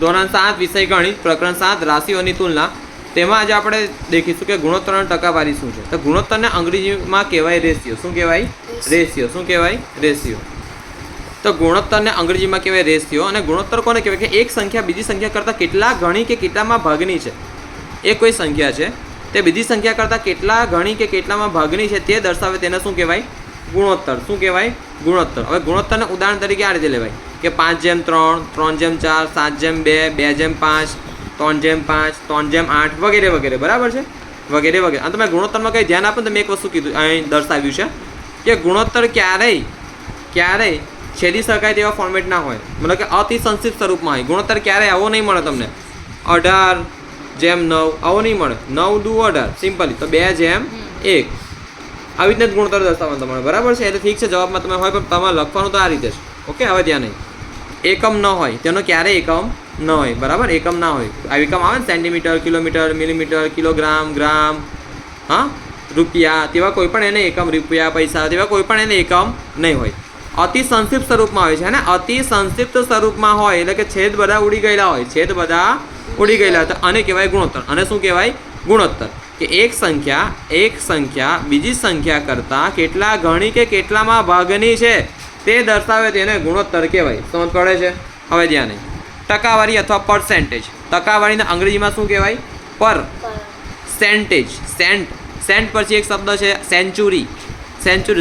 ધોરણ 7 વિષય ગણિત પ્રકરણ 7 રાશિઓની તુલના। તેમાં આજે આપણે દેખીશું કે ગુણોત્તરની ટકાવારી શું છે। તો ગુણોત્તરને અંગ્રેજીમાં કહેવાય રેશિયો। શું કહેવાય? રેશિયો। શું કહેવાય? રેશિયો। તો ગુણોત્તરને અંગ્રેજીમાં કહેવાય રેશિયો। અને ગુણોત્તર કોને કહેવાય કે એક સંખ્યા બીજી સંખ્યા કરતાં કેટલા ગણી કે કેટલામાં ભાગની છે। એ કોઈ સંખ્યા છે તે બીજી સંખ્યા કરતાં કેટલા ગણી કે કેટલામાં ભાગની છે તે દર્શાવે તેને શું કહેવાય? ગુણોત્તર। શું કહેવાય? ગુણોત્તર। હવે ગુણોત્તરને ઉદાહરણ તરીકે આ રીતે લેવાય કે 5:3, 3:4, 7:2, 2:5, 3:5, 3:8 વગેરે વગેરે। બરાબર છે? વગેરે વગેરે। અને તમે ગુણોત્તરમાં કંઈ ધ્યાન આપો તો મેં એક વસ્તુ કીધું અહીં દર્શાવ્યું છે કે ગુણોત્તર ક્યારેય છેદી શકાય તેવા ફોર્મેટ ના હોય, મતલબ કે અતિ સંક્ષિપ્ત સ્વરૂપમાં હોય। ગુણોત્તર ક્યારેય આવો નહીં મળે તમને 18:9 આવો નહીં મળે। 9 દુ 18 સિમ્પલી તો 2:1 આવી રીતના જ ગુણોત્તર દર્શાવવાનું તમારે। બરાબર છે? એટલે ઠીક છે જવાબમાં તમે હોય પણ તમારે લખવાનું તો આ રીતે જ। ઓકે, હવે ધ્યાન નહીં એકમ ન હોય તેનો ક્યારેય એકમ ન હોય। બરાબર? એકમ ના હોય। આ એકમ આવે ને સેન્ટીમીટર, કિલોમીટર, મિલીમીટર, કિલોગ્રામ, ગ્રામ, હા, રૂપિયા, તેવા કોઈ પણ એને એકમ, રૂપિયા, પૈસા, તેવા કોઈ પણ એને એકમ નહીં હોય। અતિ સંક્ષિપ્ત સ્વરૂપમાં હોય છે ને, અતિ સંક્ષિપ્ત સ્વરૂપમાં હોય એટલે કે છેદ બધા ઉડી ગયેલા હોય, છેદ બધા ઉડી ગયેલા તો આને કહેવાય ગુણોત્તર। અને શું કહેવાય? ગુણોત્તર। કે એક સંખ્યા બીજી સંખ્યા કરતાં કેટલા ગણી કે કેટલામાં ભાગની છે તે દર્શાવે તેને ગુણોત્તર કહેવાય। સમજ પડે છે? હવે ધ્યાન નહીં ટકાવારી અથવા પર્સેન્ટેજ। ટકાવારીને અંગ્રેજીમાં શું કહેવાય? પરસેન્ટેજ। સેન્ટ પછી એક શબ્દ છે સેન્ચુરી।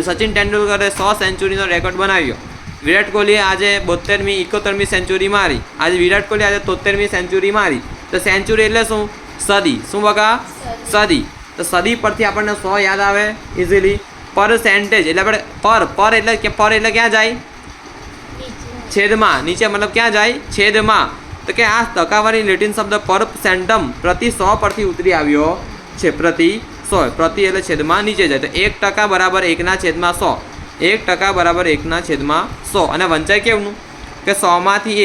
સચિન તેંડુલકરે 100 સેન્ચુરીનો રેકોર્ડ બનાવ્યો। વિરાટ કોહલીએ આજે 72મી 71મી સેન્ચુરી મારી। આજે વિરાટ કોહલી આજે 73મી સેન્ચુરી મારી। તો સેન્ચુરી એટલે શું? સદી। શું બકા? સદી। તો સદી પરથી આપણને 100 યાદ આવે ઇઝીલી। પરસેન્ટેજ એટલે આપણે પર એટલે ક્યાં જાય? છેદમાં। નીચે મતલબ ક્યાં જાય? છેદમાં। તો કે આ ટકાવારી લેટિન શબ્દ પરસેન્ટમ પ્રતિ 100 પરથી ઉતરી આવ્યો છે। પ્રતિ 100, પ્રતિ એટલે છેદમાં નીચે જાય। તો 1% બરાબર 1/100। 1% બરાબર 1/100। અને વંચાય કેવનું? કે 100માંથી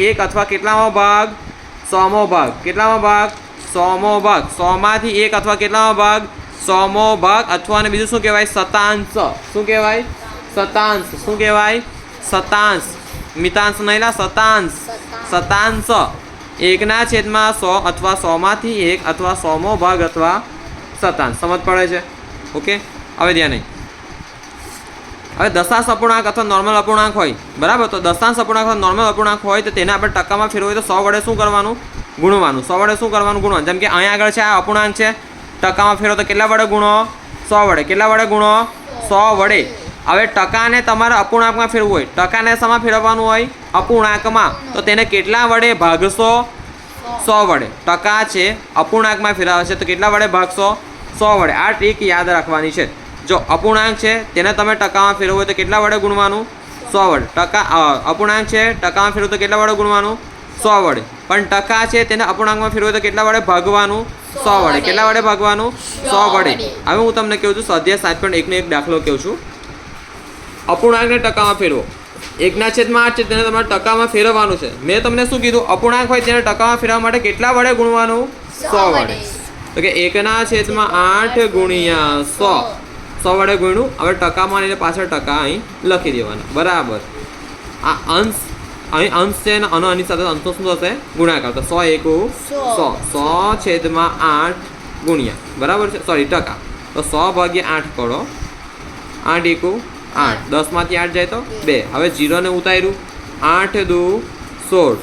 1 અથવા કેટલામો ભાગ? 100મો ભાગ। કેટલામો ભાગ? 100મો ભાગ। 100માંથી 1 અથવા કેટલામો ભાગ? 100મો ભાગ। અથવા અને બીજું શું કહેવાય? શતાંશ। શું કહેવાય? શતાંશ। શું કહેવાય? શતાંશ। મિતાંશ નહીં લા, શતાંશ। શતાંશ 1/100 અથવા 100માંથી 1 અથવા 100મો ભાગ અથવા શતાંશ। સમજ પડે છે? ઓકે, હવે ધ્યાન નહીં હવે દશાંશ અપૂર્ણાંક અથવા નોર્મલ અપૂર્ણાંક હોય। બરાબર? તો દશાંશ અપૂર્ણાંક અથવા નોર્મલ અપૂર્ણાંક હોય તો તેને આપણે ટકામાં ફેરવો હોય તો 100 વડે શું કરવાનું? ગુણવાનું। 100 વડે શું કરવાનું? ગુણવાનું। જેમ કે અહીંયા આગળ છે આ અપૂર્ણાંક છે, ટકામાં ફેરવો તો કેટલા વડે ગુણો? 100 વડે। કેટલા વડે ગુણો? 100 વડે। હવે ટકાને તમારે અપૂર્ણાંકમાં ફેરવું હોય, ટકાને શામાં ફેરવવાનું હોય? અપૂર્ણાંકમાં। તો તેને કેટલા વડે ભાગશો? 100 વડે। ટકા છે અપૂર્ણાંકમાં ફેરવે છે તો કેટલા વડે ભાગશો? 100 વડે। આ ટ્રીક યાદ રાખવાની છે। જો અપૂર્ણાંક છે તેને તમે ટકામાં ફેરવો હોય તો કેટલા વડે ગુણવાનું? 100 વડે। અપૂર્ણાંક છે ટકામાં ફેરવો તો કેટલા વડે ગુણવાનું? 100 વડે। પણ ટકા છે તેને અપૂર્ણાંકમાં ફેરવો તો કેટલા વડે ભાગવાનું? 100 વડે। કેટલા વડે ભાગવાનું? 100 વડે। હવે હું તમને કહું છું સ્વાધ્યાય 7.1 નો એક દાખલો કહું છું। અપૂર્ણાંકને ટકામાં ફેરવો। 1/8 છે તેને તમારે ટકામાં ફેરવવાનું છે। મેં તમને શું કીધું? અપૂર્ણાંક હોય તેને ટકામાં ફેરવવા માટે કેટલા વડે ગુણવાનું? 100 વડે। તો કે 1/8 ગુણ્યા 100 વડે ગુણ્યું। હવે ટકામાં એટલે પાછળ ટકા અહીં લખી દેવાના। બરાબર? આ અંશ અહીં અંશ છે અને આની સાથે અંશનો શું થશે? ગુણાકાર। તો 100 × 100/8 ગુણ્યા, બરાબર છે? સોરી, ટકા। તો 100/8 કરો। 8 × 8, 10માંથી 8 જાય તો 2। હવે 0 ને ઉતાર્યું। 8 દુ 16,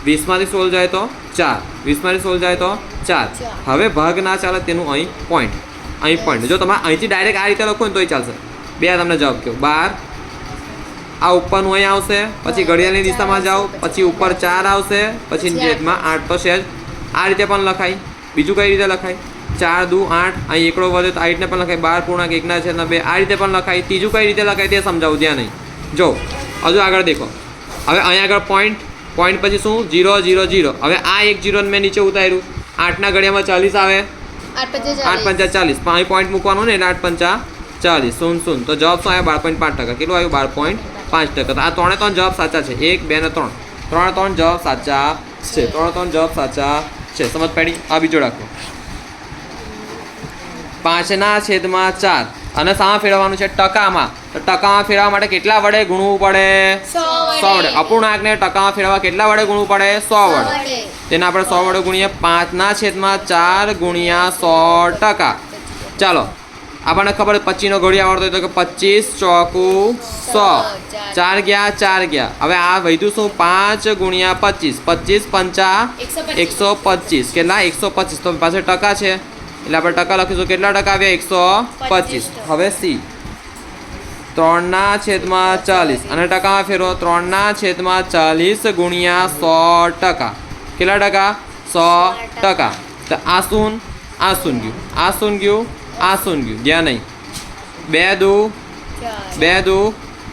20માંથી 16 જાય તો 4, 20માંથી 16 જાય તો 4। હવે ભાગ ના ચાલે તેનું અહીં પોઈન્ટ। અહીં પોઈન્ટ જો તમે અહીંથી ડાયરેક્ટ આ રીતે લખો ને તોય ચાલશે। 2 તમને જવાબ કહો 12। આ ઉપરનું અહીં આવશે, પછી ઘડિયાળની દિશામાં જાઓ, પછી ઉપર 4 આવશે, પછી છેદમાં 8 તો છે જ। આ રીતે પણ લખાય। બીજું કઈ રીતે લખાય? 4 દુ 8, અહીં એકડો વધે તો આ રીતે પણ લખાય। 12.1/2 આ રીતે પણ લખાય। ત્રીજું કઈ રીતે લખાય તે સમજાવું, ધ્યાન નહીં જો હજુ આગળ દેખો। હવે અહીં આગળ પોઈન્ટ પછી શું? 0 0 0। હવે આ એક 0 મેં નીચે ઉતાર્યું। 8ના ઘડિયામાં 40 આવે। 8×5 = 40। અહીં પોઈન્ટ મૂકવાનું ને એટલે 8×5 = 40, 0 0। તો જવાબ શું આવ્યો? 12.5%। કેટલું આવ્યું? 12.5%। તો આ 3 જવાબ સાચા છે। 1 2 અને 3 જવાબ સાચા છે। 3 જવાબ સાચા છે। સમજ પડી? આ બીજો દાખલો 5/4 અને શામાં ફેરવવાનું છે? ટકામાં. તો ટકામાં ફેરવવા માટે કેટલા વડે ગુણવું પડે? 100 વડે. અપૂર્ણાંકને ટકામાં ફેરવવા કેટલા વડે ગુણવું પડે? 100 વડે. તેને આપણે 100 વડે ગુણીએ 5/4 ગુણ્યા 100%. ચાલો, આપણને ખબર 25 નો ઘડી આવડતો હોય તો કે 25 ચોકું 100, 4 ગયા 4 ગયા. હવે આ વધ્યું શું? 5 ગુણ્યા 25, 25 પંચા 125. કેટલા? 125. તો પાસે ટકા છે એટલે આપણે ટકા લખીશું. કેટલા ટકા આવ્યા? 125. હવે સી 3/40 અને ટકામાં ફેરવો. 3/40 ગુણ્યા 100%. કેટલા ટકા? 100%. તો આ શૂન ગયું, આ શૂન ગયું, આ શૂન ગયું. જ્યાં નહીં. 2 દુ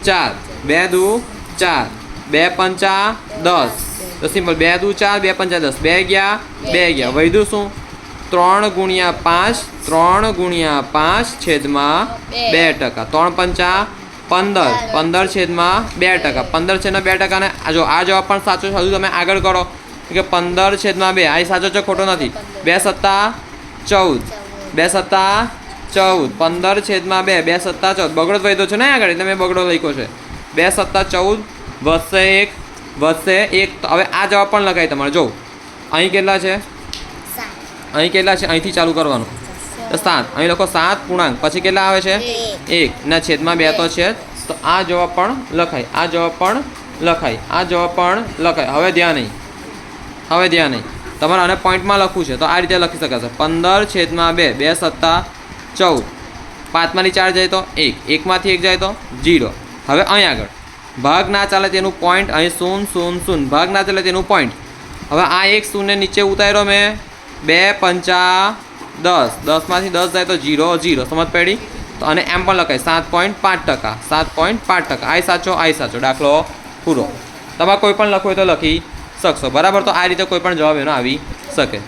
4, 2 દુ 4, 2 પંચા 10. તો સિમ્પલ 2 દુ 4, 2 પંચા 10. 2 ગયા 2 ગયા. વધ્યું શું? 3 ગુણ્યા 5, 3 ગુણ્યા 5 છેદમાં 2%. 3 પંચા 15, 15 છેદમાં 2%. 15 છેદમાં 2%. ને જો આ જવાબ પણ સાચો છે. હજુ તમે આગળ કરો કે 15 છેદમાં 2. આ સાચો છે, ખોટો નથી. 2 સત્તા 14, 2 સત્તા 14, 15 છેદમાં 2, 2 સત્તા 14. બગડો વધ્યો છે ને આગળ, એટલે મેં બગડો લખ્યો છે. 2 સત્તા 14 વધશે 1, વધશે 1. તો હવે આ જવાબ પણ લખાય તમારે. જો અહીં કેટલા છે? અહીં કેટલા છે? અહીંથી ચાલુ કરવાનું. તો 7. અહીં લખો 7 પૂર્ણાંક. પછી કેટલા આવે છે? 1 ના છેદમાં 2 તો છે. તો આ જવાબ પણ લખાય, આ જવાબ પણ લખાય, આ જવાબ પણ લખાય. હવે ધ્યાન નહીં, હવે ધ્યાન નહીં. તમારે આને પોઈન્ટમાં લખવું છે તો આ રીતે લખી શકાશે. 15 છેદમાં 2, 2 સત્તા 14, 5માંથી 4 જાય તો 1, 1માંથી 1 જાય તો 0. હવે અહીં આગળ ભાગ ના ચાલે તેનું પોઈન્ટ. અહીં 0 0 0 ભાગ ના ચાલે તેનું પોઈન્ટ. હવે આ એક શૂન્ય નીચે ઉતાર્યો મેં. 2 પંચા 10, 10માંથી 10 જાય તો 0 0. સમજ પડી? તો અને એમ પણ લખાય 7.5%, 7.5%. આ સાચો, આ સાચો. દાખલો પૂરો. તમારે કોઈ પણ લખવું હોય તો લખી શકશો. બરાબર? તો આ રીતે કોઈ પણ જવાબ એનો આવી શકે.